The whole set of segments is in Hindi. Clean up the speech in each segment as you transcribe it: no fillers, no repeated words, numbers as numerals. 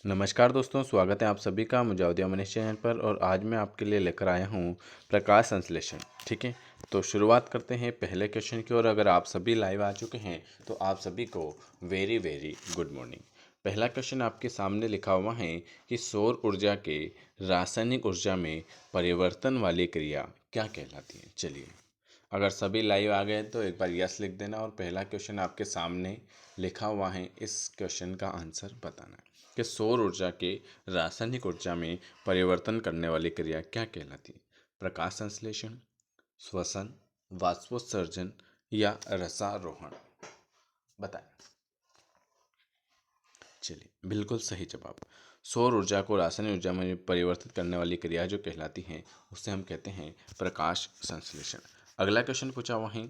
नमस्कार दोस्तों, स्वागत है आप सभी का मुजावदिया मनीष चैनल पर। और आज मैं आपके लिए लेकर आया हूँ प्रकाश संश्लेषण। ठीक है, तो शुरुआत करते हैं पहले क्वेश्चन की ओर। अगर आप सभी लाइव आ चुके हैं तो आप सभी को वेरी वेरी गुड मॉर्निंग। पहला क्वेश्चन आपके सामने लिखा हुआ है कि सौर ऊर्जा के रासायनिक ऊर्जा में परिवर्तन वाली क्रिया क्या कहलाती है। चलिए, अगर सभी लाइव आ गए तो एक बार यस लिख देना। और पहला क्वेश्चन आपके सामने लिखा हुआ है, इस क्वेश्चन का आंसर बताना है कि सौर ऊर्जा के रासायनिक ऊर्जा में परिवर्तन करने वाली क्रिया क्या कहलाती है। प्रकाश संश्लेषण, श्वसन, वाष्पोत्सर्जन या रसारोहण, बताएं। चलिए, बिल्कुल सही जवाब। सौर ऊर्जा को रासायनिक ऊर्जा में परिवर्तित करने वाली क्रिया जो कहलाती है उसे हम कहते हैं प्रकाश संश्लेषण। अगला क्वेश्चन पूछा हुआ है,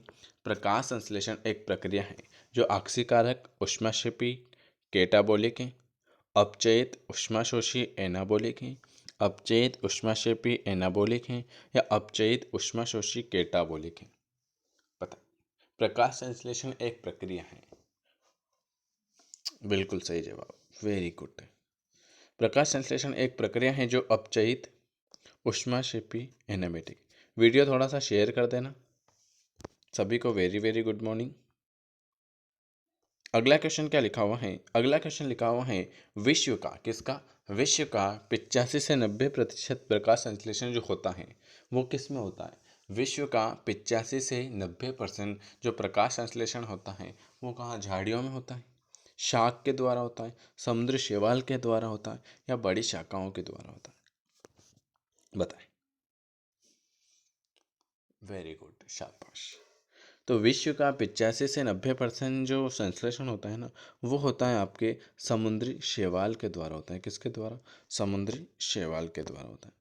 प्रकाश संश्लेषण एक प्रक्रिया है जो ऑक्सीकारक, ऊष्माक्षेपी, कैटाबोलिक है, अपचयित ऊष्माशोषी एनाबोलिक है, अपचयित ऊष्माक्षेपी एनाबोलिक है या अपचयित ऊष्माशोषी कैटाबोलिक है। पता, प्रकाश संश्लेषण एक प्रक्रिया है। बिल्कुल सही जवाब, वेरी गुड। प्रकाश संश्लेषण एक प्रक्रिया है जो अपचयित ऊष्माक्षेपी एनाबोलिक। वीडियो थोड़ा सा शेयर कर देना। सभी को वेरी वेरी गुड मॉर्निंग। अगला क्वेश्चन क्या लिखा हुआ है? अगला क्वेश्चन लिखा हुआ है, विश्व का किसका, विश्व का 85 से 90% प्रकाश संश्लेषण जो होता है वो किस में होता है? विश्व का 85 से 90% जो प्रकाश संश्लेषण होता है वो कहाँ? झाड़ियों में होता है, शाक के द्वारा होता है, समुद्री शैवाल के द्वारा होता है या बड़ी शाखाओं के द्वारा होता है? बताएं। वेरी गुड, शाबाश। तो विश्व का 85 से 90% जो संश्लेषण होता है ना, वो होता है आपके समुद्री शैवाल के द्वारा होता है। किसके द्वारा? समुद्री शैवाल के द्वारा होता है।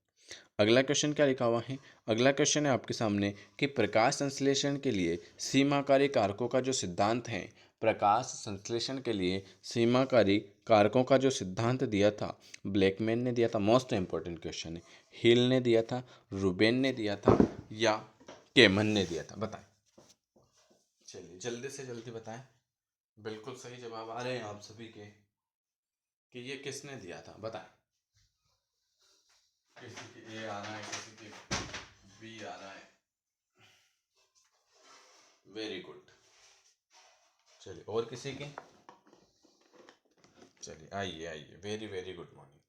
अगला क्वेश्चन क्या लिखा हुआ है? अगला क्वेश्चन है आपके सामने कि प्रकाश संश्लेषण के लिए सीमाकारी कारकों का जो सिद्धांत है, प्रकाश संश्लेषण के लिए सीमाकारी कारकों का जो सिद्धांत दिया था, ब्लैकमैन ने दिया था। मोस्ट इंपॉर्टेंट क्वेश्चन है। हिल ने दिया था, रूबेन ने दिया था या केमन ने दिया था? बताएं। चलिए, जल्दी से जल्दी बताएं। बिल्कुल सही जवाब आ रहे हैं आप सभी के कि ये किसने दिया था। बताएं। किसी के ए आ रहा है, किसी के बी आ रहा है। Very good. चलिए, और किसी के? चलिए, आइए आइए, वेरी वेरी गुड मॉर्निंग।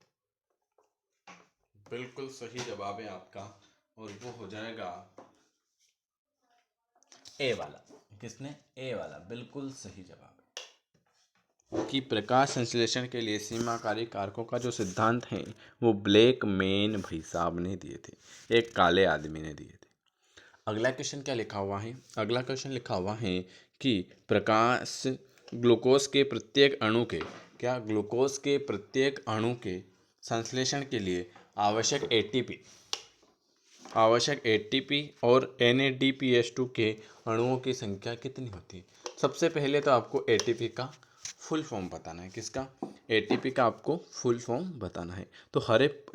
बिल्कुल सही जवाब है आपका और वो हो जाएगा ए वाला। किसने? ए वाला, बिल्कुल सही जवाब है कि प्रकाश संश्लेषण के लिए सीमाकारी कारकों का जो सिद्धांत है वो ब्लैकमैन भाई साहब ने दिए थे, एक काले आदमी ने दिए थे। अगला क्वेश्चन क्या लिखा हुआ है? अगला क्वेश्चन लिखा हुआ है कि प्रकाश ग्लूकोज के प्रत्येक अणु के, क्या ग्लूकोज के प्रत्येक अणु के संश्लेषण के लिए आवश्यक एटीपी और NADPH2 के अणुओं की संख्या कितनी होती है? सबसे पहले तो आपको एटीपी का फुल फॉर्म बताना है। किसका? एटीपी का आपको फुल फॉर्म बताना है। तो हर एक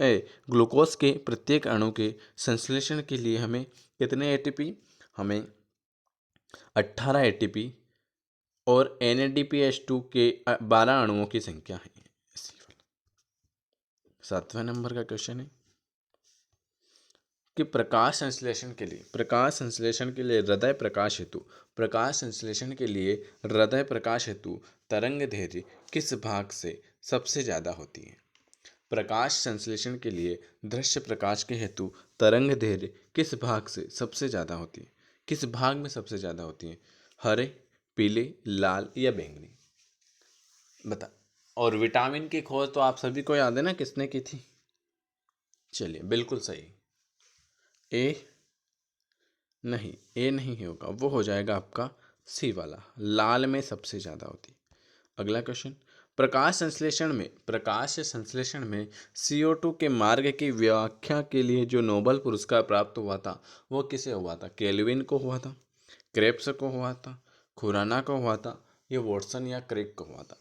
ग्लूकोज के प्रत्येक अणु के संश्लेषण के लिए हमें कितने एटीपी? हमें 18 एटीपी और NADPH2 के 12 अणुओं की संख्या है। 7वें नंबर का क्वेश्चन है कि प्रकाश संश्लेषण के लिए हृदय प्रकाश हेतु तरंग दैर्घ्य किस भाग से सबसे ज़्यादा होती है? प्रकाश संश्लेषण के लिए दृश्य प्रकाश के हेतु तरंग दैर्घ्य किस भाग से सबसे ज़्यादा होती है? किस भाग में सबसे ज़्यादा होती है? हरे, पीले, लाल या बैंगनी? बता। और विटामिन की खोज तो आप सभी को याद है ना, किसने की थी? चलिए, बिल्कुल सही। ए नहीं, ए नहीं होगा, वो हो जाएगा आपका सी वाला, लाल में सबसे ज़्यादा होती। अगला क्वेश्चन, प्रकाश संश्लेषण में CO2 के मार्ग की व्याख्या के लिए जो नोबेल पुरस्कार प्राप्त हुआ था वो किसे हुआ था? केल्विन को हुआ था, क्रेब्स को हुआ था, खुराना को हुआ था, ये वॉटसन या क्रिक को हुआ था?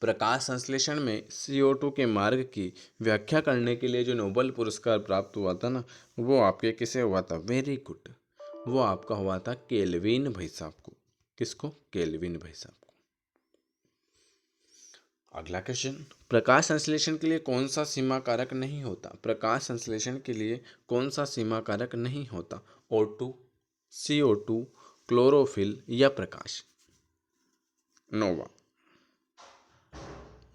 प्रकाश संश्लेषण में CO2 के मार्ग की व्याख्या करने के लिए जो नोबेल पुरस्कार प्राप्त हुआ था ना, वो आपके किसे हुआ था? वेरी गुड, वो आपका हुआ था केल्विन भाई साहब को। किसको? केल्विन भाई साहब को। अगला क्वेश्चन, प्रकाश संश्लेषण के लिए कौन सा सीमा कारक नहीं होता? प्रकाश संश्लेषण के लिए कौन सा सीमा कारक नहीं होता? O2, CO2, क्लोरोफिल या प्रकाश? नोवा।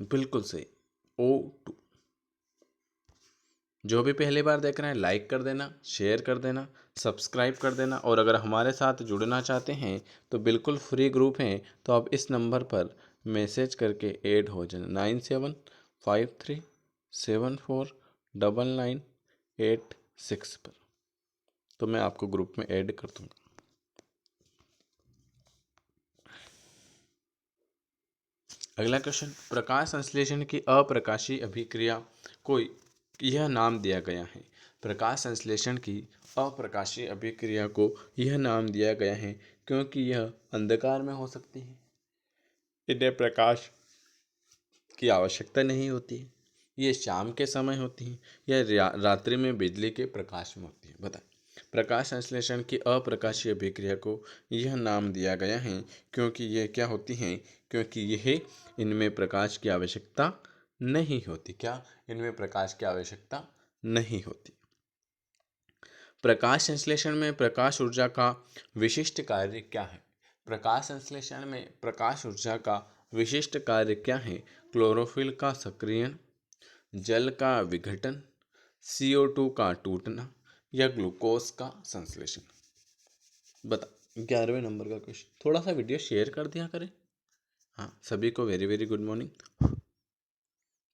बिल्कुल सही, O2। जो भी पहली बार देख रहे हैं लाइक कर देना, शेयर कर देना, सब्सक्राइब कर देना, और अगर हमारे साथ जुड़ना चाहते हैं तो बिल्कुल फ्री ग्रुप है, तो आप इस नंबर पर मैसेज करके ऐड हो जाना 9753749986 पर, तो मैं आपको ग्रुप में ऐड कर दूंगा। अगला क्वेश्चन, प्रकाश संश्लेषण की अप्रकाशीय अभिक्रिया को यह नाम दिया गया है। प्रकाश संश्लेषण की अप्रकाशीय अभिक्रिया को यह नाम दिया गया है क्योंकि यह अंधकार में हो सकती है, इन्हें प्रकाश की आवश्यकता नहीं होती है, ये शाम के समय होती है या रात्रि में बिजली के प्रकाश में होती है। बताएं, प्रकाश संश्लेषण की अप्रकाशीय अभिक्रिया को यह नाम दिया गया है क्योंकि यह क्या होती हैं, क्योंकि यह इनमें प्रकाश की आवश्यकता नहीं होती। क्या? इनमें प्रकाश की आवश्यकता नहीं होती। प्रकाश संश्लेषण में प्रकाश ऊर्जा का विशिष्ट कार्य क्या है? प्रकाश संश्लेषण में प्रकाश ऊर्जा का विशिष्ट कार्य क्या है? क्लोरोफिल का सक्रियण, जल का विघटन, CO2 का टूटना या ग्लूकोज का संश्लेषण? बता, 11वें नंबर का क्वेश्चन। थोड़ा सा वीडियो शेयर कर दिया करें। हाँ, सभी को वेरी वेरी गुड मॉर्निंग।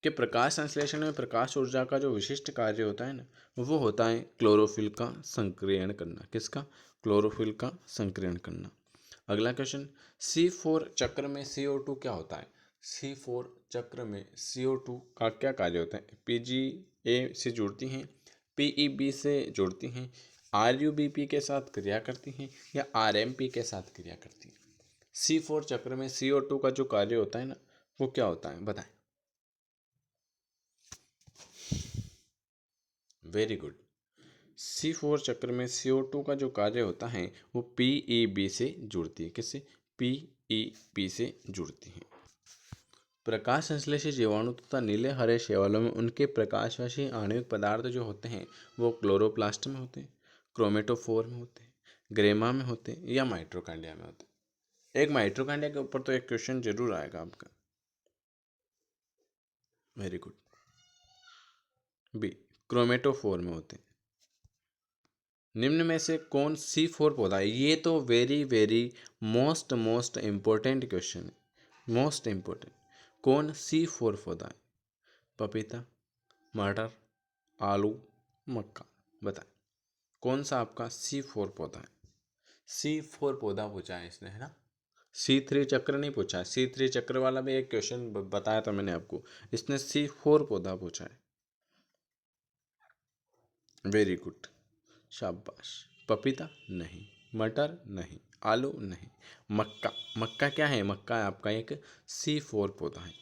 कि प्रकाश संश्लेषण में प्रकाश ऊर्जा का जो विशिष्ट कार्य होता है ना, वो होता है क्लोरोफिल का संक्रियण करना। किसका? क्लोरोफिल का संक्रियण करना। अगला क्वेश्चन, C4 चक्र में CO2 क्या होता है? C4 चक्र में CO2 का क्या कार्य होता है? PgA से जुड़ती हैं, PEB से जुड़ती हैं, RUBP के साथ क्रिया करती हैं या RMP के साथ क्रिया करती हैं? C4 चक्र में CO2 का जो कार्य होता है ना, वो क्या होता है? बताएं। Very good. C4 चक्र में CO2 का जो कार्य होता है वो PEB से जुड़ती है। किससे? PEB से जुड़ती है। प्रकाश संश्लेषी जीवाणु तथा नीले हरे शैवालों में उनके प्रकाशवासी आणविक पदार्थ जो होते हैं वो क्लोरोप्लास्ट में होते हैं, क्रोमेटोफोर में होते हैं, ग्रेमा में होते हैं या माइट्रोकांडिया में होते हैं? एक माइट्रोकांडिया के ऊपर तो एक क्वेश्चन जरूर आएगा आपका। वेरी गुड, बी, क्रोमेटोफोर में होते हैं। निम्न में से कौन C4 पौधा है? ये तो very very most important question है, मोस्ट इम्पोर्टेंट। कौन C4 पौधा है? पपीता, मटर, आलू, मक्का? बताएं, कौन सा आपका C4 पौधा है? C4 पौधा पूछा है इसने, है ना? C3 चक्र नहीं पूछा है। C3 चक्र वाला भी एक क्वेश्चन बताया था मैंने आपको, इसने C4 पौधा पूछा है। वेरी गुड, शाबाश। पपीता नहीं, मटर नहीं, आलू नहीं, मक्का। मक्का क्या है? मक्का आपका एक C4 पौधा है।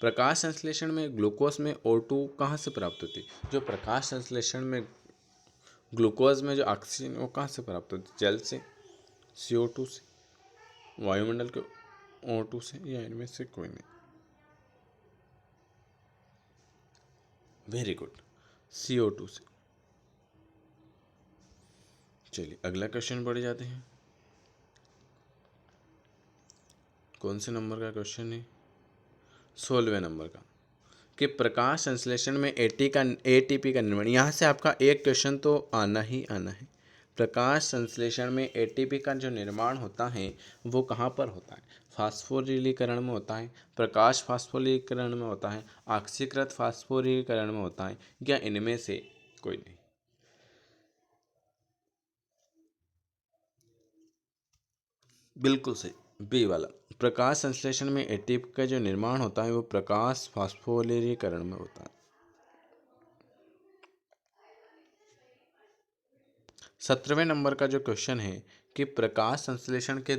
प्रकाश संश्लेषण में ग्लूकोज में O2 कहाँ से प्राप्त होती है? जो प्रकाश संश्लेषण में ग्लूकोज में जो ऑक्सीजन वो कहाँ से प्राप्त होती है? जल से, CO2 से, वायुमंडल के O2 से, या इनमें से कोई नहीं? वेरी गुड, CO2 से। चलिए अगला क्वेश्चन बढ़ जाते हैं। कौन से नंबर का क्वेश्चन है? 16वें नंबर का, कि प्रकाश संश्लेषण में ATP का निर्माण। यहाँ से आपका एक क्वेश्चन तो आना ही आना है। प्रकाश संश्लेषण में ATP का जो निर्माण होता है वो कहाँ पर होता है? फास्फोरिलीकरण में होता है, प्रकाश फास्फोरिलीकरण में होता है, ऑक्सीकृत फास्फोरिलीकरण में होता है, या इनमें से कोई नहीं? बिल्कुल सही, बी वाला। प्रकाश संश्लेषण में ATP का जो निर्माण होता है वो प्रकाश फास्फोरिलीकरण में होता है। 17वें नंबर का जो क्वेश्चन है कि प्रकाश संश्लेषण के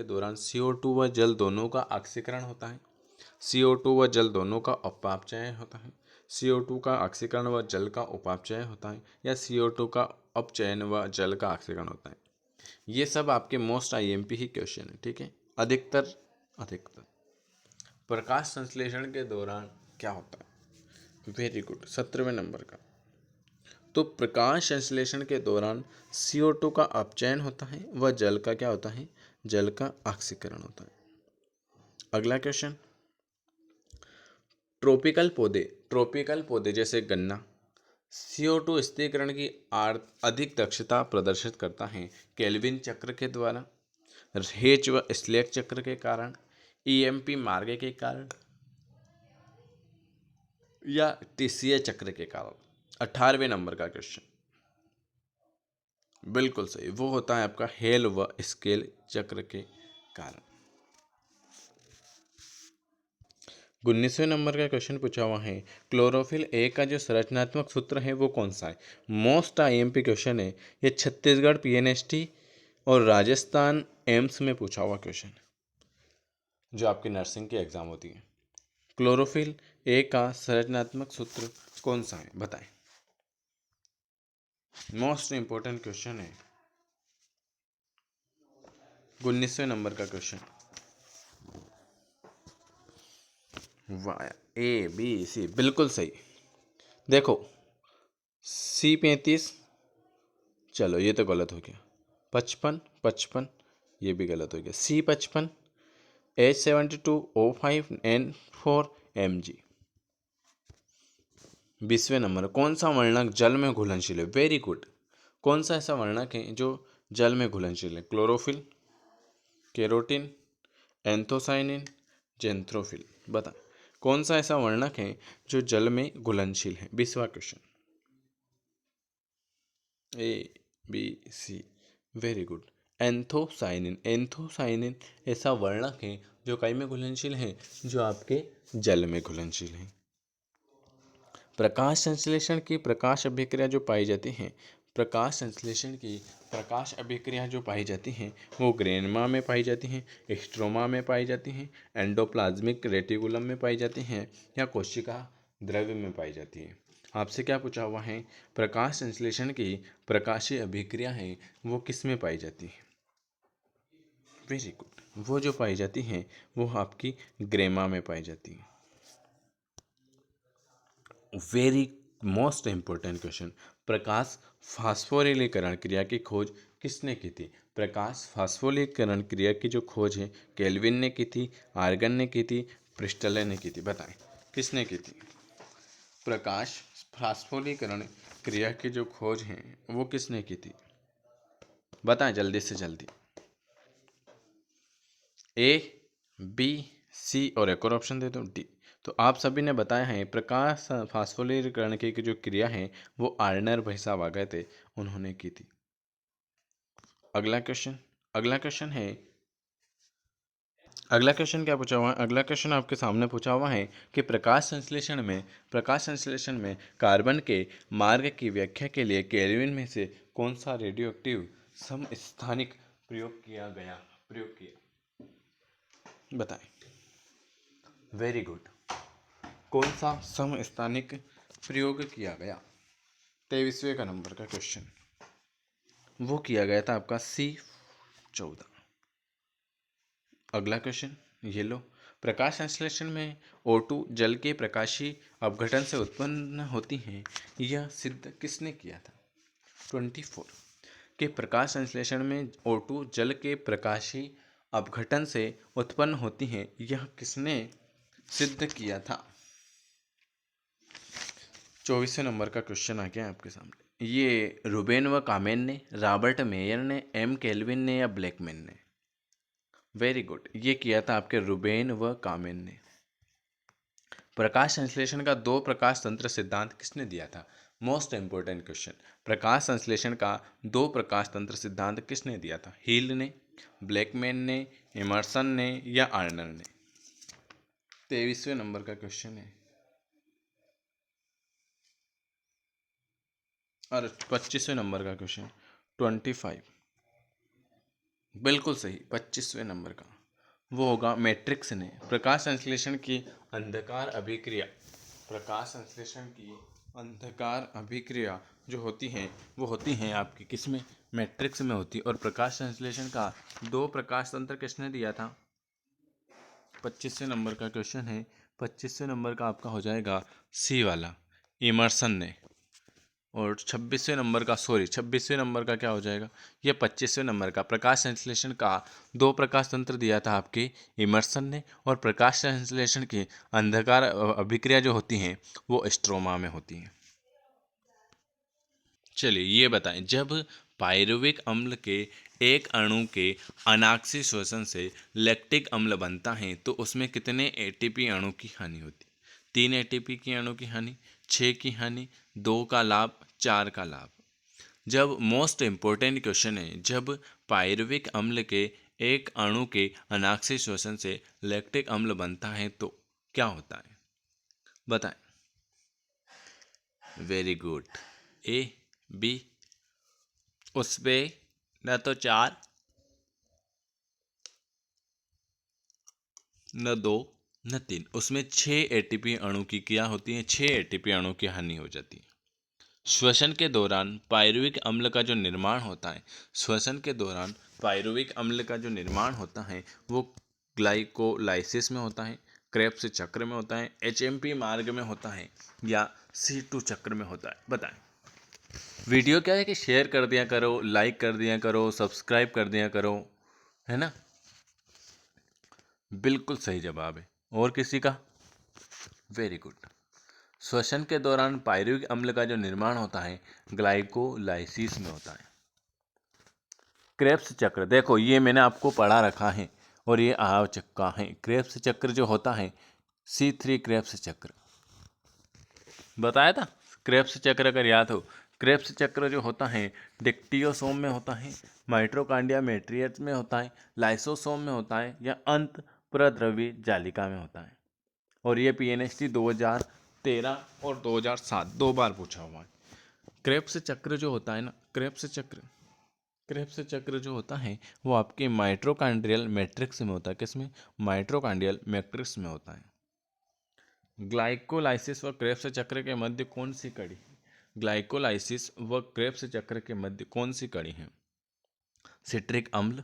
दौरान CO2 व जल दोनों का ऑक्सीकरण होता है, CO2 व जल दोनों का उपापचय होता है, CO2 का ऑक्सीकरण व जल का उपापचय होता है, या CO2 का अपचयन व जल का ऑक्सीकरण होता है? ये सब आपके मोस्ट IMP ही क्वेश्चन है, ठीक है? अधिकतर प्रकाश संश्लेषण के दौरान क्या होता है? वेरी गुड, 17वें नंबर का। तो प्रकाश संश्लेषण के दौरान CO2 का अपचयन होता है व जल का क्या होता है? जल का ऑक्सीकरण होता है। अगला क्वेश्चन, ट्रॉपिकल पौधे जैसे गन्ना CO2 स्थिरीकरण की अधिक दक्षता प्रदर्शित करता है केल्विन चक्र के द्वारा, हेच व स्लेक चक्र के कारण, EMP मार्ग के कारण या TCA चक्र के कारण। 18वें नंबर का क्वेश्चन, बिल्कुल सही, वो होता है आपका हेल व स्केल चक्र के कारण। 19वें नंबर का क्वेश्चन पूछा हुआ है, क्लोरोफिल ए का जो संरचनात्मक सूत्र है वो कौन सा है? मोस्ट IMP क्वेश्चन है ये, छत्तीसगढ़ PNST और राजस्थान एम्स में पूछा हुआ क्वेश्चन जो आपकी नर्सिंग की एग्जाम होती है। क्लोरोफिल ए का संरचनात्मक सूत्र कौन सा है, बताएं। मोस्ट इंपॉर्टेंट क्वेश्चन है, 19वें नंबर का क्वेश्चन। वाह, ABC बिल्कुल सही। देखो C35, चलो ये तो गलत हो गया। 55 ये भी गलत हो गया। C55 H72O5N4 Mg। 20वें नंबर, कौन सा वर्णक जल में घुलनशील है? वेरी गुड, कौन सा ऐसा वर्णक है जो जल में घुलनशील है? Chlorophyll, carotene, anthocyanin, xanthophyll. बता कौन सा ऐसा वर्णक है जो जल में घुलनशील है? 20वां question, ABC very good. Anthocyanin ऐसा वर्णक है जो कई में घुलनशील है? जो आपके जल में घुलनशील है। प्रकाश संश्लेषण की प्रकाश अभिक्रिया जो पाई जाती हैं, प्रकाश संश्लेषण की प्रकाश अभिक्रिया जो पाई जाती हैं वो ग्रेनमा में पाई जाती हैं, स्ट्रोमा में पाई जाती हैं, एंडोप्लाज्मिक रेटिकुलम में पाई जाती हैं या कोशिका द्रव्य में पाई जाती हैं। आपसे क्या पूछा हुआ है? प्रकाश संश्लेषण की प्रकाशीय अभिक्रिया है वो किस में पाई जाती है? वेरी गुड, वो जो पाई जाती हैं वो आपकी ग्रेमा में पाई जाती है। वेरी मोस्ट इंपॉर्टेंट क्वेश्चन, प्रकाश फास्फोरिलीकरण क्रिया की खोज किसने की थी? प्रकाश फास्फोरिलीकरण क्रिया की जो खोज है केल्विन ने की थी, आर्गन ने की थी, प्रिस्टले ने की थी। बताएं किसने की थी? प्रकाश फास्फोरिलीकरण क्रिया की जो खोज है वो किसने की थी? बताएं जल्दी से जल्दी। A, B, C और एक और ऑप्शन दे दो, D। तो आप सभी ने बताया है प्रकाश फास्फोरिलीकरण की जो क्रिया है वो आर्नर भाई साहब आ गए थे, उन्होंने की थी। अगला क्वेश्चन है, अगला क्वेश्चन क्या पूछा हुआ है? अगला क्वेश्चन आपके सामने पूछा हुआ है कि प्रकाश संश्लेषण में कार्बन के मार्ग की व्याख्या के लिए केल्विन में से कौन सा रेडियोएक्टिव समस्थानिक प्रयोग किया? बताएं। वेरी गुड, कौन सा समस्थानिक प्रयोग किया गया? 23वें का नंबर का क्वेश्चन, वो किया गया था आपका C14। अगला क्वेश्चन ये लो, प्रकाश संश्लेषण में O2 जल के प्रकाशीय अपघटन से उत्पन्न होती हैं, यह सिद्ध किसने किया था? 24 के प्रकाश संश्लेषण में O2 जल के प्रकाशीय अपघटन से उत्पन्न होती हैं, यह किसने सिद्ध किया था? 24वें नंबर का क्वेश्चन आ गया आपके सामने। ये रूबेन व कामेन ने, रॉबर्ट मेयर ने, M केल्विन ने या ब्लैकमैन ने? वेरी गुड, ये किया था आपके रूबेन व कामेन ने। प्रकाश संश्लेषण का दो प्रकाश तंत्र सिद्धांत किसने दिया था? मोस्ट इंपोर्टेंट क्वेश्चन, प्रकाश संश्लेषण का दो प्रकाश तंत्र सिद्धांत किसने दिया था? हील ने, ब्लैकमैन ने, इमर्सन ने या आर्नर ने? 23वें नंबर का क्वेश्चन है और 25वें नंबर का क्वेश्चन 25, बिल्कुल सही, 25वें नंबर का वो होगा मैट्रिक्स ने। प्रकाश संश्लेषण की अंधकार अभिक्रिया, प्रकाश संश्लेषण की अंधकार अभिक्रिया जो होती हैं वो होती हैं आपकी किस में? मैट्रिक्स में होती। और प्रकाश संश्लेषण का दो प्रकाश तंत्र किसने दिया था? 25वें नंबर का क्वेश्चन है। 25वें नंबर का आपका हो जाएगा सी वाला, इमर्सन ने। और 26वें नंबर का क्या हो जाएगा, ये 25वें नंबर का प्रकाश संश्लेषण का 2 प्रकाश तंत्र दिया था आपके इमर्सन ने। और प्रकाश संश्लेषण की अंधकार अभिक्रिया जो होती हैं वो स्ट्रोमा में होती हैं। चलिए ये बताएं, जब पायरुविक अम्ल के एक अणु के अनाक्षी श्वसन से लैक्टिक अम्ल बनता है तो उसमें कितने एटीपी अणु की हानि होती है? 3 एटीपी की अणु की हानि, 6 की हानि, 2 का लाभ, 4 का लाभ। जब मोस्ट इम्पोर्टेंट क्वेश्चन है, जब पायरुविक अम्ल के एक अणु के अनाक्षी श्वसन से लैक्टिक अम्ल बनता है तो क्या होता है, बताएं। वेरी गुड, ए, बी, उस पे न तो 4 न 2 न 3, उसमें 6 एटीपी अणु की क्या होती है, 6 एटीपी अणु की हानि हो जाती है। श्वसन के दौरान पायरुविक अम्ल का जो निर्माण होता है, श्वसन के दौरान पायरुविक अम्ल का जो निर्माण होता है वो ग्लाइकोलाइसिस में होता है, क्रेब्स चक्र में होता है, एचएमपी मार्ग में होता है, या C2 चक्र में होता है, बताएं। वीडियो क्या है कि शेयर कर दिया करो, लाइक कर दिया करो, सब्सक्राइब कर दिया करो, है ना। बिल्कुल सही जवाब है। और किसी का? Very good. श्वसन के दौरान पायरुविक अम्ल का जो निर्माण होता है ग्लाइकोलाइसिस में होता है। क्रेब्स चक्र, देखो ये मैंने आपको पढ़ा रखा है और ये आ चुका है। क्रेब्स चक्र जो होता है C3 क्रेब्स चक्र बताया था। क्रेब्स चक्र अगर याद हो, क्रेब्स चक्र जो होता है डिक्टियोसोम में होता है, माइट्रोकांडिया मेट्रियस में होता है, लाइसोसोम में होता है, या अंत प्रद्रवी जालिका में होता है। और ये PNST 2013 और 2007 2 बार पूछा हुआ है। क्रेब्स चक्र जो होता है ना, क्रेब्स चक्र जो होता है वो आपके माइट्रोकांड्रियल मैट्रिक्स में होता है। किसमें? माइट्रोकांड्रियल मैट्रिक्स में होता है। ग्लाइकोलाइसिस व क्रेब्स चक्र के मध्य कौन सी कड़ी? ग्लाइकोलाइसिस व क्रेब्स चक्र के मध्य कौन सी कड़ी है? सिट्रिक अम्ल,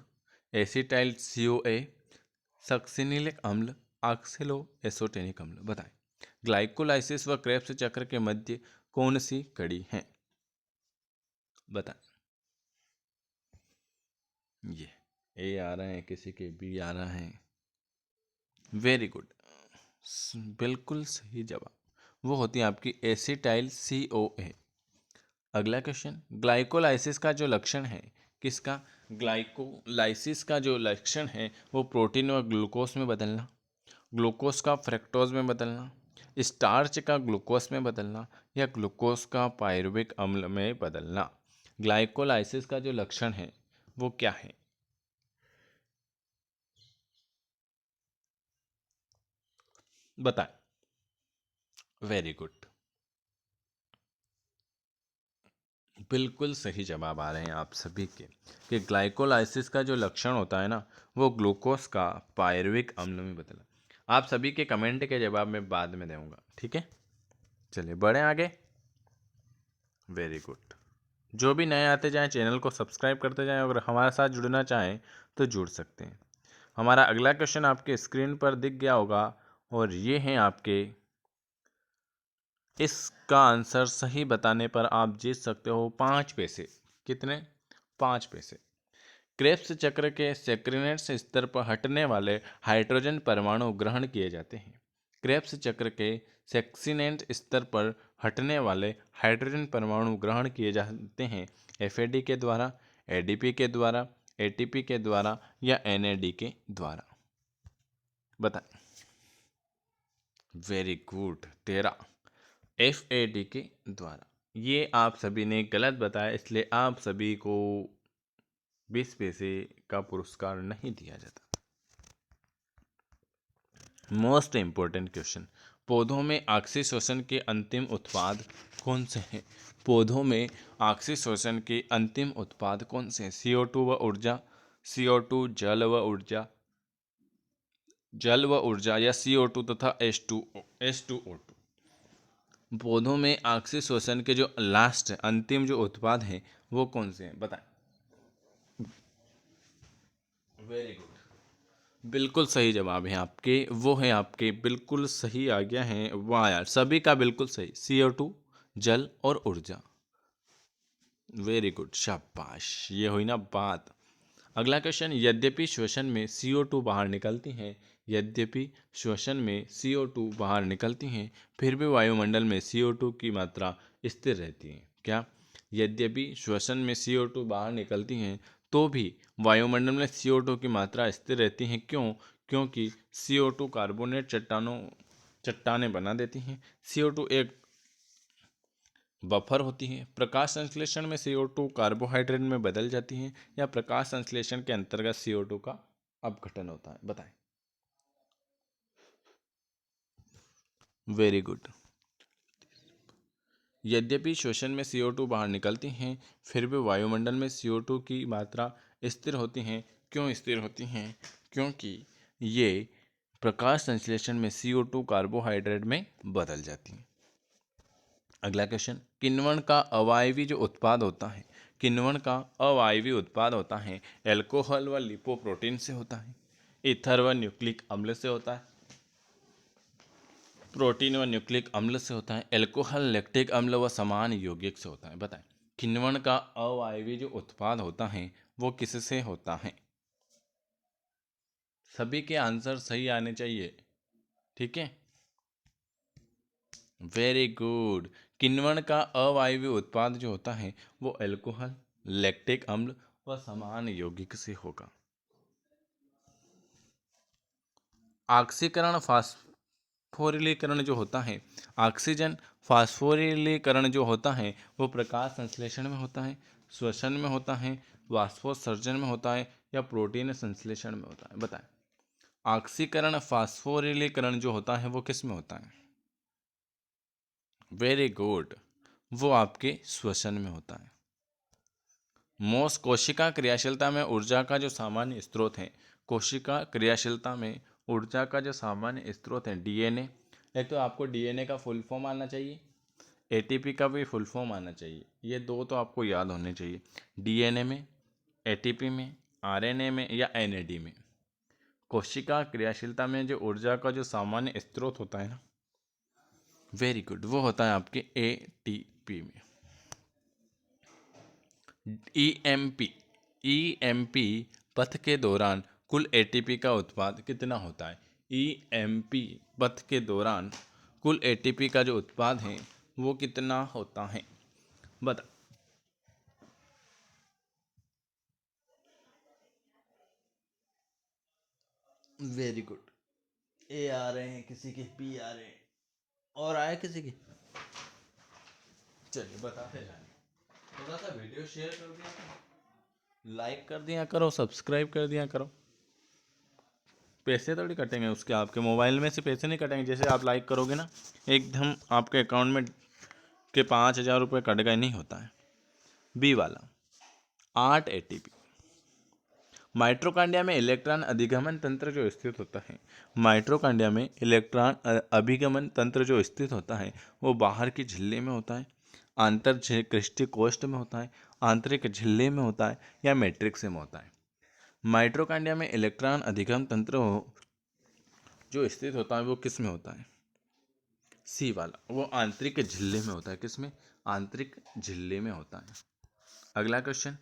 एसिटाइल CoA, सक्सिनिलिक अम्ल, ऑक्सेलो एसोटेनिक अम्ल, बताएं। ग्लाइकोलाइसिस व क्रेब्स चक्र के मध्य कौन सी कड़ी है, बताएं। ये ए आ रहा है, किसी के बी आ रहा है। वेरी गुड, बिल्कुल सही जवाब, वो होती है आपकी एसिटाइल CoA। अगला क्वेश्चन, ग्लाइकोलाइसिस का जो लक्षण है, किसका? ग्लाइकोलाइसिस का जो लक्षण है वो प्रोटीन व ग्लूकोज में बदलना, ग्लूकोज का फ्रक्टोज में बदलना, स्टार्च का ग्लूकोज में बदलना, या ग्लूकोज का पायरुविक अम्ल में बदलना। ग्लाइकोलाइसिस का जो लक्षण है वो क्या है? बताएं। वेरी गुड, बिल्कुल सही जवाब आ रहे हैं आप सभी के कि ग्लाइकोलाइसिस का जो लक्षण होता है ना वो ग्लूकोज का पायरुविक अम्ल में बदलना। आप सभी के कमेंट के जवाब मैं बाद में दूंगा, ठीक है। चलिए बढ़े आगे। Very good. जो भी नए आते जाएं चैनल को सब्सक्राइब करते जाएं, अगर हमारे साथ जुड़ना चाहें तो जुड़ सकते हैं। हमारा अगला क्वेश्चन आपके स्क्रीन पर दिख गया होगा और ये हैं आपके, इसका आंसर सही बताने पर आप जीत सकते हो 5 पैसे। कितने? 5 पैसे। क्रेब्स चक्र के सेक्रिनेट्स स्तर पर हटने वाले हाइड्रोजन परमाणु ग्रहण किए जाते हैं। क्रेब्स चक्र के सेक्सिनेंट स्तर पर हटने वाले हाइड्रोजन परमाणु ग्रहण किए जाते हैं FAD के द्वारा, ADP के द्वारा, ATP के द्वारा, या NAD के द्वारा, बताएं। वेरी गुड, 13 FAD के द्वारा। ये आप सभी ने गलत बताया, इसलिए आप सभी को 20 पैसे का पुरस्कार नहीं दिया जाता। मोस्ट इम्पोर्टेंट क्वेश्चन, पौधों में ऑक्सीशोषण के अंतिम उत्पाद कौन से हैं? पौधों में ऑक्सीशोषण के अंतिम उत्पाद कौन से हैं? CO2 व ऊर्जा, CO2 जल व ऊर्जा, या CO2 तथा H2O2। पौधों में ऑक्सीशोषण के जो लास्ट अंतिम जो उत्पाद हैं वो कौन से हैं, बताएं। वेरी गुड, बिल्कुल सही जवाब है आपके, वो है आपके बिल्कुल सही आ गया है। वाह यार, सभी का बिल्कुल सही। CO2, जल और ऊर्जा। वेरी गुड, शाबाश, ये हुई ना बात। अगला क्वेश्चन, यद्यपि श्वसन में CO2 बाहर निकलती हैं, यद्यपि श्वसन में CO2 बाहर निकलती हैं, फिर भी वायुमंडल में CO2 की मात्रा स्थिर रहती है। क्या? यद्यपि श्वसन में CO2 बाहर निकलती हैं तो भी वायुमंडल में CO2 की मात्रा स्थिर रहती है। क्यों? क्योंकि CO2 कार्बोनेट चट्टानें बना देती हैं। CO2 एक बफर होती हैं। प्रकाश संश्लेषण में CO2 कार्बोहाइड्रेट में बदल जाती हैं, या प्रकाश संश्लेषण के अंतर्गत CO2 का अपघटन होता है? बताएं। Very good. यद्यपि श्वसन में CO2 बाहर निकलती हैं, फिर भी वायुमंडल में CO2 की मात्रा स्थिर होती हैं। क्यों स्थिर होती हैं? क्योंकि ये प्रकाश संश्लेषण में CO2 कार्बोहाइड्रेट में बदल जाती हैं। अगला क्वेश्चन, किण्वन का अवायवी जो उत्पाद होता है, किण्वन का अवायवी उत्पाद होता है, एल्कोहल व लिपोप्रोटीन से होता है, ईथर व न्यूक्लिक अम्ल से होता है, प्रोटीन व न्यूक्लिक अम्ल से होता है, एल्कोहल, लैक्टिक अम्ल व समान यौगिक से होता है? बताएं। किण्वन का अवायवी जो उत्पाद होता है वो किससे होता है? सभी के आंसर सही आने चाहिए, ठीक है। Very good. किण्वन का अवायवीय उत्पाद जो होता है वो एल्कोहल, लैक्टिक अम्ल व समान यौगिक से होगा। ऑक्सीकरण फास्फोरिलीकरण जो होता है, ऑक्सीजन फास्फोरिलीकरण जो होता है वो प्रकाश संश्लेषण में होता है, श्वसन में होता है, वाष्पोत्सर्जन में होता है, या प्रोटीन संश्लेषण में होता है? बताएं। ऑक्सीकरण फास्फोरिलीकरण जो होता है वो किस में होता है? वेरी गुड, वो आपके श्वसन में होता है। मोस कोशिका क्रियाशीलता में ऊर्जा का जो सामान्य स्रोत है, कोशिका क्रियाशीलता में ऊर्जा का जो सामान्य स्रोत है, DNA। एक तो आपको DNA का फुल फॉर्म आना चाहिए, ATP का भी फुल फॉर्म आना चाहिए, ये दो तो आपको याद होने चाहिए। DNA में, ATP में, RNA में या NAD में। कोशिका क्रियाशीलता में जो ऊर्जा का जो सामान्य स्रोत होता है ना, वेरी गुड, वो होता है आपके ATP में। EMP पथ के दौरान कुल ATP का उत्पाद कितना होता है? EMP पथ के दौरान कुल ATP का जो उत्पाद है वो कितना होता है? बता। Very good. A आ रहे हैं किसी के, P आ रहे हैं, और आए किसी के? चलिए बताते जाए। थोड़ा सा वीडियो शेयर कर दिया करो, लाइक कर दिया करो, सब्सक्राइब कर दिया करो। पैसे थोड़ी कटेंगे उसके, आपके मोबाइल में से पैसे नहीं कटेंगे। जैसे आप लाइक करोगे ना, एकदम आपके अकाउंट में के 5,000 रुपये कट गए, नहीं होता है। बी वाला, 8 ATP। माइट्रोकांडिया में इलेक्ट्रॉन अधिगमन तंत्र जो स्थित होता है, माइट्रोकांडिया में इलेक्ट्रॉन अभिगमन तंत्र जो स्थित होता है वो बाहर की झिल्ली में होता है, आंतर क्रिस्टी कोष्ठ में होता है, आंतरिक झिल्ली में होता है, या मैट्रिक्स में होता है? माइट्रोकांडिया में इलेक्ट्रॉन अधिगम तंत्र जो स्थित होता है वो किस में होता है? सी वाला, वो आंतरिक झिल्ली में होता है। किस में? आंतरिक झिल्ली में होता है। अगला क्वेश्चन,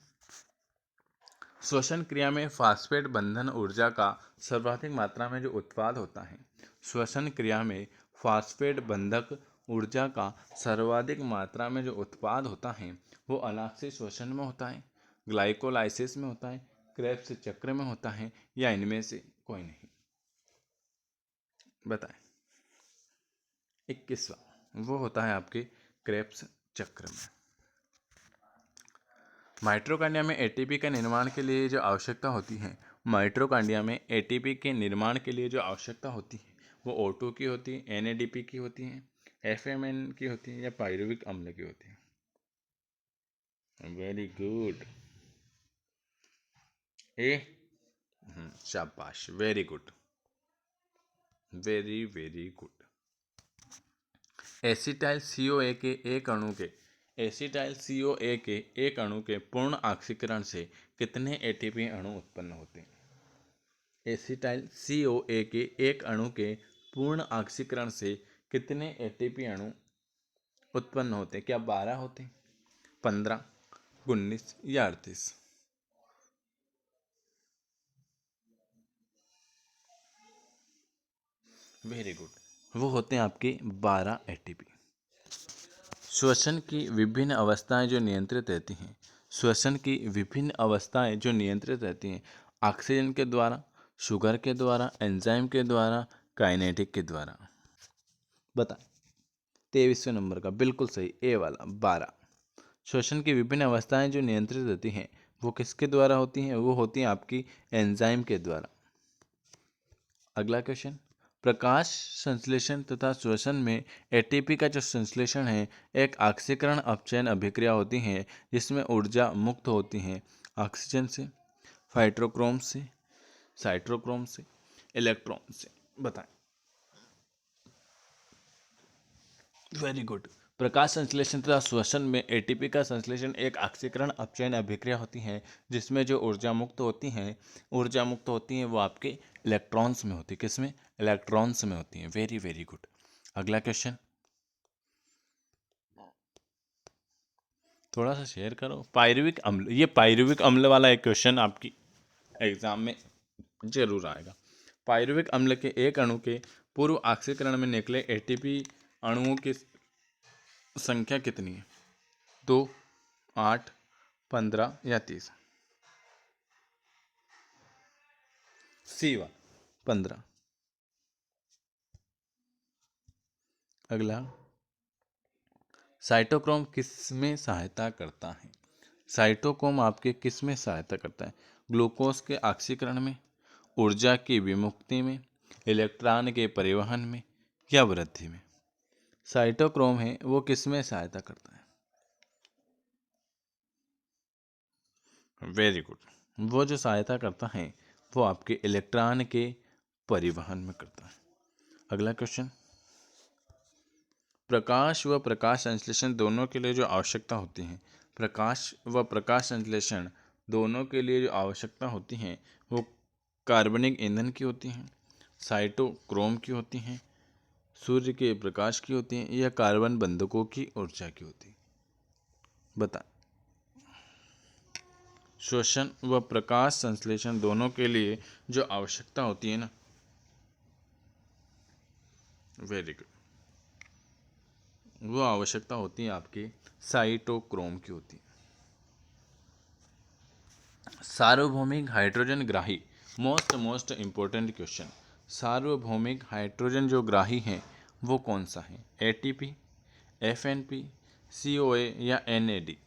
श्वसन क्रिया में फास्फेट बंधन ऊर्जा का सर्वाधिक मात्रा में जो उत्पाद होता है, श्वसन क्रिया में फास्फेट बंधक ऊर्जा का सर्वाधिक मात्रा में जो उत्पाद होता है वो अनाक्षी श्वसन में होता है, ग्लाइकोलाइसिस में होता है, क्रेब्स चक्र में होता है, या इनमें से कोई नहीं? बताएं। 21वां, वो होता है आपके क्रेब्स चक्र में। माइट्रोकांडिया में एटीपी के निर्माण के लिए जो आवश्यकता होती है, माइट्रोकांडिया में एटीपी के निर्माण के लिए जो आवश्यकता होती है वो O2 की होती है, NADP की होती है, FMN की होती है, या पायरुविक अम्ल की होती है? वेरी गुड, ए। शाबाश, very good, very very good. Acetyl CoA के एक अणु के एसिटाइल CoA के एक अणु के पूर्ण ऑक्सीकरण से कितने ATP अणु उत्पन्न होते हैं? एसिटाइल COA के एक अणु के पूर्ण ऑक्सीकरण से कितने ATP अणु उत्पन्न होते हैं? क्या 12 होते हैं, 15, 19 या 38? वेरी गुड, वो होते हैं आपके 12 ATP। श्वसन की विभिन्न अवस्थाएं जो नियंत्रित रहती हैं, श्वसन की विभिन्न अवस्थाएं जो नियंत्रित रहती हैं, ऑक्सीजन के द्वारा, शुगर के द्वारा, एंजाइम के द्वारा, काइनेटिक के द्वारा। बता 23वें नंबर का बिल्कुल सही, ए वाला 12। श्वसन की विभिन्न अवस्थाएं जो नियंत्रित रहती हैं वो किसके द्वारा होती हैं? वो होती हैं आपकी एंजाइम के द्वारा। अगला क्वेश्चन, प्रकाश संश्लेषण तथा श्वसन में एटीपी का जो संश्लेषण है एक ऑक्सीकरण अपचयन अभिक्रिया होती है जिसमें ऊर्जा मुक्त होती है ऑक्सीजन से, फाइट्रोक्रोम से, साइट्रोक्रोम से, इलेक्ट्रॉन से। बताएं। वेरी गुड, प्रकाश संश्लेषण तथा श्वसन में एटीपी का संश्लेषण एक ऑक्सीकरण अपचयन अभिक्रिया होती है जिसमें जो ऊर्जा मुक्त होती हैं वो आपके इलेक्ट्रॉन्स में होती है। किसमें? इलेक्ट्रॉन्स में होती हैं। Very very good. अगला क्वेश्चन, थोड़ा सा शेयर करो। पायरुविक अम्ल, ये पायरुविक अम्ल वाला एक क्वेश्चन आपकी एग्जाम में जरूर आएगा। पायरुविक अम्ल के एक अणु के पूर्व ऑक्सीकरण में निकले एटीपी अणुओं की संख्या कितनी है? 2, 8, 15 या 30? सी वन 15। अगला, साइटोक्रोम किस में सहायता करता है? साइटोक्रोम आपके किस में सहायता करता है? ग्लूकोज के ऑक्सीकरण में, ऊर्जा की विमुक्ति में, इलेक्ट्रॉन के परिवहन में या वृद्धि में? साइटोक्रोम है वो किस में सहायता करता है? वेरी गुड, वो जो सहायता करता है वो आपके इलेक्ट्रॉन के परिवहन में करता है। अगला क्वेश्चन, प्रकाश व प्रकाश संश्लेषण दोनों के लिए जो आवश्यकता होती है, प्रकाश व प्रकाश संश्लेषण दोनों के लिए जो आवश्यकता होती हैं वो कार्बनिक ईंधन की होती हैं, साइटोक्रोम की होती हैं, सूर्य के प्रकाश की होती हैं या कार्बन बंधकों की ऊर्जा की होती है? बता। श्वसन व प्रकाश संश्लेषण दोनों के लिए जो आवश्यकता होती है ना, वेरी गुड, वो आवश्यकता होती है आपकी साइटोक्रोम की होती है। सार्वभौमिक हाइड्रोजन ग्राही, मोस्ट इंपॉर्टेंट क्वेश्चन, सार्वभौमिक हाइड्रोजन जो ग्राही हैं वो कौन सा है? एटीपी, एफएनपी, सीओए या एनएडी?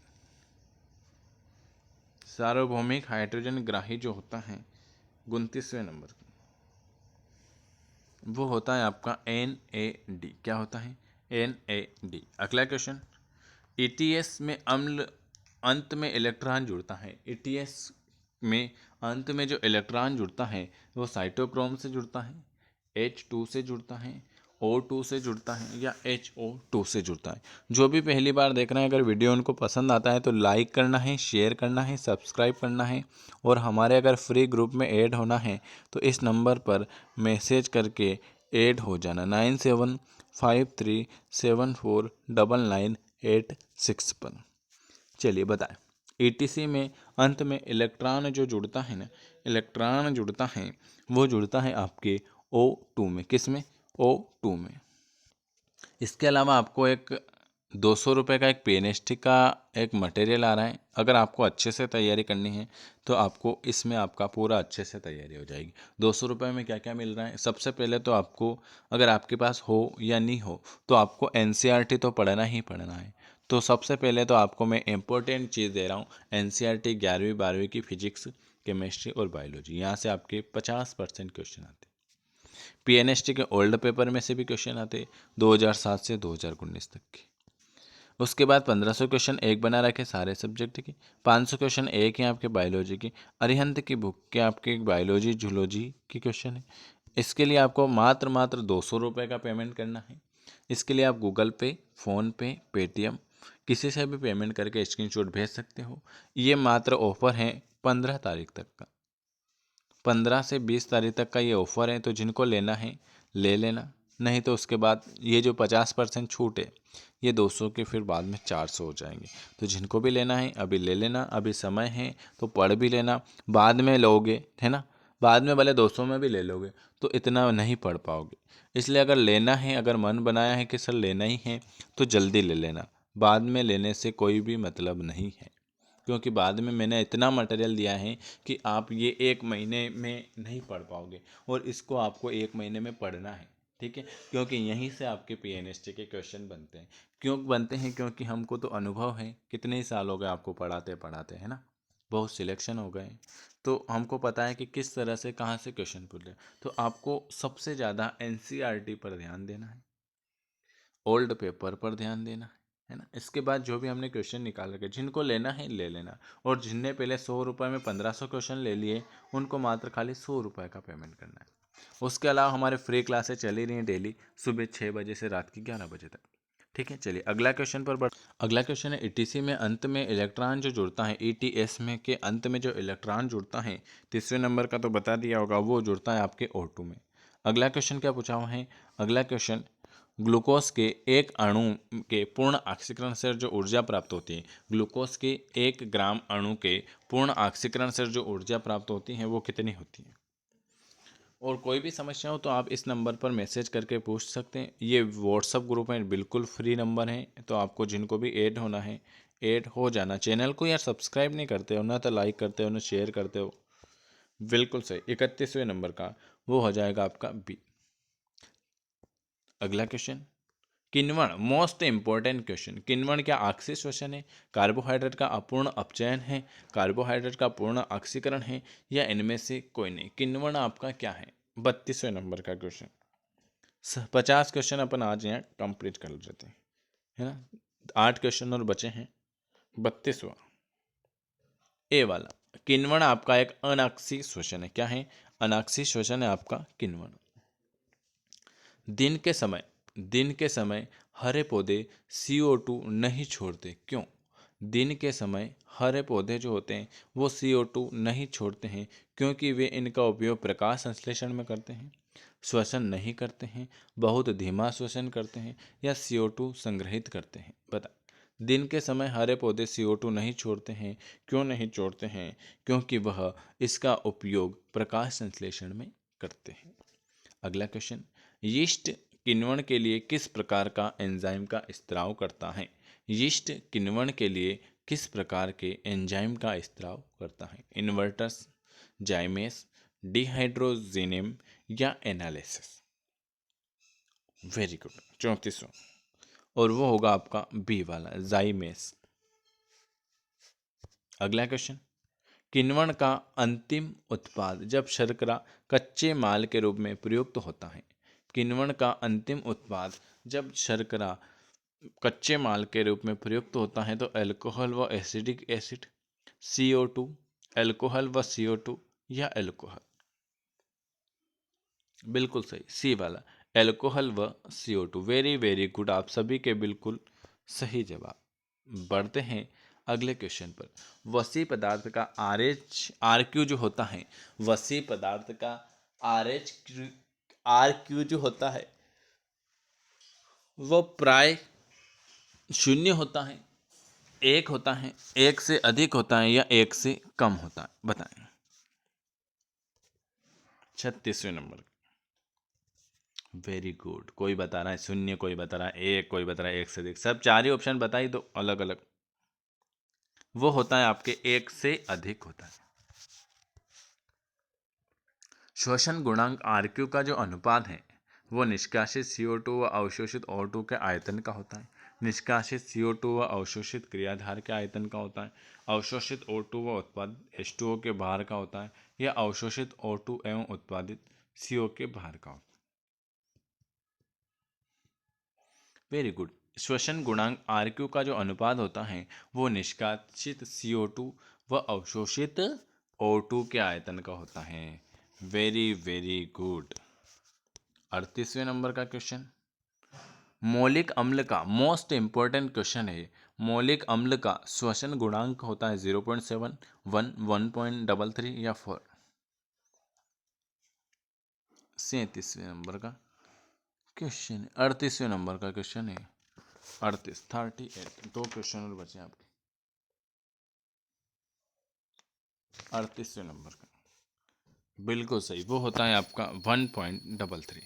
सार्वभौमिक हाइड्रोजन ग्राही जो होता है 29वें नंबर का, वो होता है आपका NAD। क्या होता है? NAD। अगला क्वेश्चन, ETS में अम्ल अंत में इलेक्ट्रॉन जुड़ता है, ETS में अंत में जो इलेक्ट्रॉन जुड़ता है वो साइटोक्रोम से जुड़ता है, H2 से जुड़ता है, O2 से जुड़ता है या HO2 से जुड़ता है? जो भी पहली बार देख रहे हैं, अगर वीडियो उनको पसंद आता है तो लाइक करना है, शेयर करना है, सब्सक्राइब करना है और हमारे अगर फ्री ग्रुप में ऐड होना है तो इस नंबर पर मैसेज करके ऐड हो जाना 9753749986 पर। चलिए बताएं। ETC में अंत में इलेक्ट्रॉन जो जुड़ता है ना, इलेक्ट्रॉन जुड़ता है वो जुड़ता है आपके O2 में। किस में? O2 में। इसके अलावा आपको एक 200 रुपये का एक पेन स्टिक का एक मटेरियल आ रहा है। अगर आपको अच्छे से तैयारी करनी है तो आपको इसमें आपका पूरा अच्छे से तैयारी हो जाएगी। 200 रुपये में क्या क्या मिल रहा है? सबसे पहले तो आपको, अगर आपके पास हो या नहीं हो तो आपको NCERT तो पढ़ना ही पढ़ना है। तो सबसे पहले तो आपको मैं इम्पोर्टेंट चीज़ दे रहा हूँ, NCERT 11वीं 12वीं की फिजिक्स, केमिस्ट्री और बायोलॉजी। यहाँ से आपके 50% क्वेश्चन आते हैं। PNST के ओल्ड पेपर में से भी क्वेश्चन आते 2007 से 2019 तक के। उसके बाद 1500 क्वेश्चन एक बना रखे सारे सब्जेक्ट की, 500 क्वेश्चन एक है आपके बायोलॉजी की। अरिहंत की बुक के आपके बायोलॉजी जूलॉजी की क्वेश्चन है। इसके लिए आपको मात्र 200 रुपये का पेमेंट करना है। इसके लिए आप गूगल पे, फ़ोनपे, पेटीएम किसी से भी पेमेंट करके स्क्रीनशॉट भेज सकते हो। ये मात्र ऑफर है 15 तारीख तक का। 15 से 20 तारीख तक का ये ऑफ़र है, तो जिनको लेना है ले लेना, नहीं तो उसके बाद ये जो 50% छूट है ये 200 के फिर बाद में 400 हो जाएंगे। तो जिनको भी लेना है अभी ले लेना, अभी समय है तो पढ़ भी लेना, बाद में लोगे है ना, बाद में भले 200 में भी ले लोगे तो इतना नहीं पढ़ पाओगे। इसलिए अगर लेना है, अगर मन बनाया है कि सर लेना ही है तो जल्दी ले लेना, बाद में लेने से कोई भी मतलब नहीं है, क्योंकि बाद में मैंने इतना मटेरियल दिया है कि आप ये 1 महीने में नहीं पढ़ पाओगे, और इसको आपको 1 महीने में पढ़ना है, ठीक है। क्योंकि यहीं से आपके पीएनएसटी के क्वेश्चन बनते हैं। क्यों बनते हैं? क्योंकि हमको तो अनुभव है, कितने ही साल हो गए आपको पढ़ाते पढ़ाते, है ना, बहुत सिलेक्शन हो गए, तो हमको पता है कि किस तरह से कहाँ से क्वेश्चन पूछ रहे। तो आपको सबसे ज़्यादा एनसीईआरटी पर ध्यान देना है, ओल्ड पेपर पर ध्यान देना है ना। इसके बाद जो भी हमने क्वेश्चन निकाल रखे, जिनको लेना है ले लेना, और जिनने पहले 100 रुपये में 1500 क्वेश्चन ले लिए उनको मात्र खाली 100 रुपये का पेमेंट करना है। उसके अलावा हमारे फ्री क्लासेस चली रही हैं डेली सुबह 6 बजे से रात की 11 बजे तक, ठीक है। चलिए अगला क्वेश्चन पर बढ़। अगला क्वेश्चन है ईटीसी में अंत में इलेक्ट्रॉन जो जुड़ता है, ईटीएस में के अंत में जो इलेक्ट्रॉन जुड़ता है, तीसरे नंबर का तो बता दिया होगा, वो जुड़ता है आपके O2 में। अगला क्वेश्चन क्या पूछा हुआ है? अगला क्वेश्चन, ग्लूकोज के एक अणु के पूर्ण ऑक्सीकरण से जो ऊर्जा प्राप्त होती है, ग्लूकोज के 1 ग्राम अणु के पूर्ण ऑक्सीकरण से जो ऊर्जा प्राप्त होती है वो कितनी होती है? और कोई भी समस्या हो तो आप इस नंबर पर मैसेज करके पूछ सकते हैं। ये व्हाट्सअप ग्रुप है, बिल्कुल फ्री नंबर है, तो आपको जिनको भी ऐड होना है ऐड हो जाना। चैनल को यार सब्सक्राइब नहीं करते हो ना, तो लाइक करते हो ना शेयर करते हो। बिल्कुल सही, 31वें नंबर का वो हो जाएगा आपका बी। अगला क्वेश्चन, किण्वन, मोस्ट इंपॉर्टेंट क्वेश्चन, किण्वन क्या ऑक्सी श्वसन है, कार्बोहाइड्रेट का अपूर्ण अपचयन है, कार्बोहाइड्रेट का पूर्ण ऑक्सीकरण है, या इनमें से कोई नहीं? किण्वन आपका क्या है? 32वें नंबर का क्वेश्चन। 50 क्वेश्चन अपन आज यहाँ कंप्लीट कर लेते हैं, है ना। 8 क्वेश्चन और बचे हैं। 32वां ए वाला, किण्वन आपका एक अनाक्सी श्वसन है। क्या है? अनाक्सी श्वसन है आपका किण्वन। दिन के समय हरे पौधे CO2 नहीं छोड़ते, क्यों? दिन के समय हरे पौधे जो होते हैं वो CO2 नहीं छोड़ते हैं, क्योंकि वे इनका उपयोग प्रकाश संश्लेषण में करते हैं, श्वसन नहीं करते हैं, बहुत धीमा श्वसन करते हैं, या CO2 संग्रहित करते हैं। बता, दिन के समय हरे पौधे CO2 नहीं छोड़ते हैं, क्यों नहीं छोड़ते हैं? क्योंकि वह इसका उपयोग प्रकाश संश्लेषण में करते हैं। अगला क्वेश्चन, यीस्ट किण्वन के लिए किस प्रकार का एंजाइम का स्त्राव करता है? यीस्ट किण्वन के लिए किस प्रकार के एंजाइम का स्त्राव करता है? इन्वर्टर्स, जाइमेस, डिहाइड्रोजिनेम, या एनालिसिस? वेरी गुड, 34वां, और वो होगा आपका बी वाला, जाइमेस। अगला क्वेश्चन, किण्वन का अंतिम उत्पाद जब शर्करा कच्चे माल के रूप में प्रयुक्त होता है, किण्वन का अंतिम उत्पाद जब शर्करा कच्चे माल के रूप में प्रयुक्त होता है, तो अल्कोहल व एसिडिक एसिड, CO2, अल्कोहल व CO2, या अल्कोहल? बिल्कुल सही, सी वाला, अल्कोहल व CO2। वेरी वेरी गुड, आप सभी के बिल्कुल सही जवाब। बढ़ते हैं अगले क्वेश्चन पर। वसी पदार्थ का RQ जो होता है, वसी पदार्थ का RQ जो होता है वो प्राय 0 होता है, 1 होता है, 1 से अधिक होता है, या 1 से कम होता है? बताएं। 36वें नंबर। वेरी गुड, कोई बता रहा है 0, कोई बता रहा है 1, कोई बता रहा है 1 से अधिक, सब 4 ही ऑप्शन बताई दो अलग अलग। वो होता है आपके 1 से अधिक होता है। श्वसन गुणांक RQ का जो अनुपात है वो निष्कासित CO2 व अवशोषित O2 के आयतन का होता है। निष्कासित CO2 व अवशोषित क्रियाधार के आयतन का होता है। अवशोषित O2 व उत्पादित H2O के बाहर का होता है, या अवशोषित O2 एवं उत्पादित CO के बाहर का होता है? वेरी गुड, श्वसन गुणांक RQ का जो अनुपात होता है वो निष्कासित CO2 व अवशोषित O2 के आयतन का होता है। Very very good. 38वें नंबर का क्वेश्चन, मौलिक अम्ल का, मोस्ट इंपॉर्टेंट क्वेश्चन है, मौलिक अम्ल का श्वसन गुणांक होता है 0.7, 1, 1.33, या 4? 37वें नंबर का क्वेश्चन है, 38वें नंबर का क्वेश्चन है, 38 दो क्वेश्चन और बचे आपके। 38वें नंबर का बिल्कुल सही, वो होता है आपका 1.33।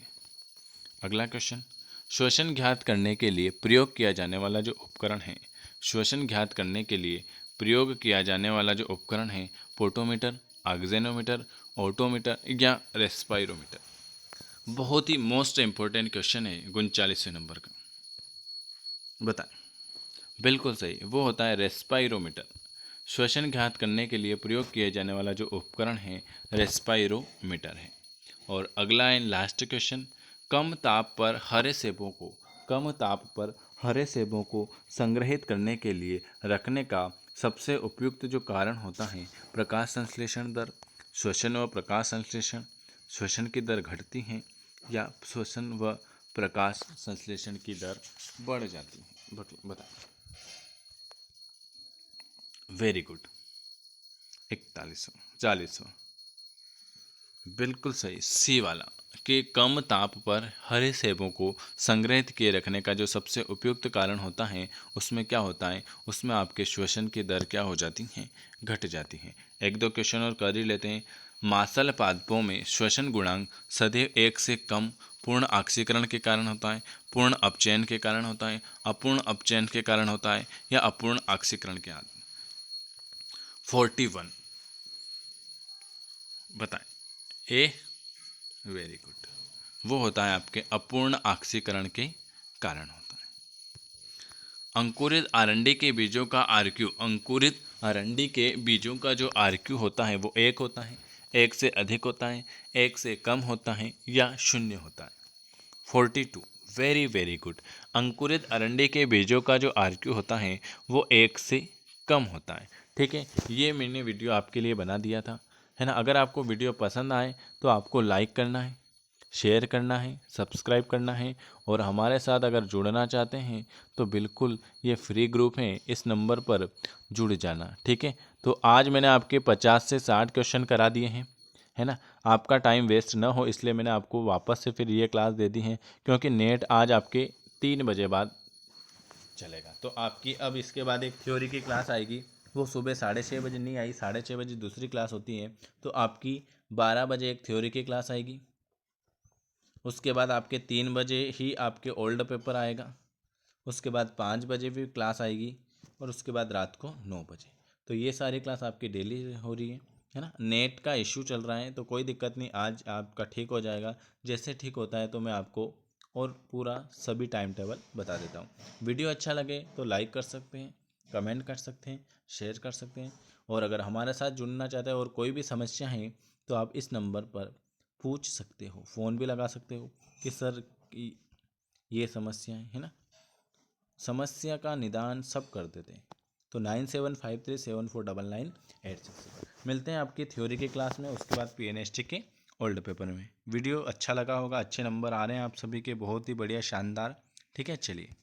अगला क्वेश्चन, श्वसन ज्ञात करने के लिए प्रयोग किया जाने वाला जो उपकरण है, श्वसन ज्ञात करने के लिए प्रयोग किया जाने वाला जो उपकरण है, पोटोमीटर, ऑक्सीनोमीटर, ओटोमीटर या रेस्पायरोमीटर। बहुत ही मोस्ट इंपॉर्टेंट क्वेश्चन है 39वें नंबर का, बताएं। बिल्कुल सही, वो होता है रेस्पायरोमीटर। श्वसन घात करने के लिए प्रयोग किए जाने वाला जो उपकरण है रेस्पायरोमीटर है। और अगला एंड लास्ट क्वेश्चन, कम ताप पर हरे सेबों को संग्रहित करने के लिए रखने का सबसे उपयुक्त जो कारण होता है, प्रकाश संश्लेषण दर, श्वसन व प्रकाश संश्लेषण, श्वसन की दर घटती है या श्वसन व प्रकाश संश्लेषण की दर बढ़ जाती है, बताएं। वेरी गुड, 40वां बिल्कुल सही, सी वाला कि कम ताप पर हरे सेबों को संग्रहित किए रखने का जो सबसे उपयुक्त कारण होता है, उसमें क्या होता है, उसमें आपके श्वसन की दर क्या हो जाती है, घट जाती है। एक दो क्वेश्चन और कर ही लेते हैं। मांसल पादपों में श्वसन गुणांक सदैव 1 से कम पूर्ण ऑक्सीकरण के कारण होता है, पूर्ण अपचयन के कारण होता है, अपूर्ण अपचयन के कारण होता है या अपूर्ण ऑक्सीकरण के कारण। 41 बताएं। ए, वेरी गुड, वो होता है आपके अपूर्ण ऑक्सीकरण के कारण होता है। अंकुरित अरंडी के बीजों का आरक्यू, अंकुरित अरंडी के बीजों का जो आरक्यू होता है वो 1 होता है, 1 से अधिक होता है, 1 से कम होता है या 0 होता है। 42 वेरी वेरी गुड, अंकुरित अरंडी के बीजों का जो आरक्यू होता है वो 1 से कम होता है। ठीक है, ये मैंने वीडियो आपके लिए बना दिया था, है ना। अगर आपको वीडियो पसंद आए तो आपको लाइक करना है, शेयर करना है, सब्सक्राइब करना है और हमारे साथ अगर जुड़ना चाहते हैं तो बिल्कुल ये फ्री ग्रुप है, इस नंबर पर जुड़ जाना। ठीक है, तो आज मैंने आपके 50 से 60 क्वेश्चन करा दिए हैं, है ना। आपका टाइम वेस्ट ना हो इसलिए मैंने आपको वापस से फिर ये क्लास दे दी है, क्योंकि नेट आज आपके 3 बजे बाद चलेगा। तो आपकी अब इसके बाद एक थ्योरी की क्लास आएगी, वो सुबह 6:30 बजे नहीं आई, 6:30 बजे दूसरी क्लास होती है। तो आपकी 12 बजे एक थ्योरी की क्लास आएगी, उसके बाद आपके 3 बजे ही आपके ओल्ड पेपर आएगा, उसके बाद 5 बजे भी क्लास आएगी और उसके बाद रात को 9 बजे। तो ये सारी क्लास आपकी डेली हो रही है ना। नेट का इशू चल रहा है तो कोई दिक्कत नहीं, आज आपका ठीक हो जाएगा। जैसे ठीक होता है तो मैं आपको और पूरा सभी टाइम टेबल बता देता हूँ। वीडियो अच्छा लगे तो लाइक कर सकते हैं, कमेंट कर सकते हैं, शेयर कर सकते हैं। और अगर हमारे साथ जुड़ना चाहते हैं और कोई भी समस्या है तो आप इस नंबर पर पूछ सकते हो, फ़ोन भी लगा सकते हो कि सर की ये समस्याएं है ना, समस्या का निदान सब कर देते हैं। तो 9753749986। मिलते हैं आपकी थ्योरी की क्लास में, उसके बाद PNST के ओल्ड पेपर में। वीडियो अच्छा लगा होगा, अच्छे नंबर आ रहे हैं आप सभी के, बहुत ही बढ़िया शानदार। ठीक है, चलिए।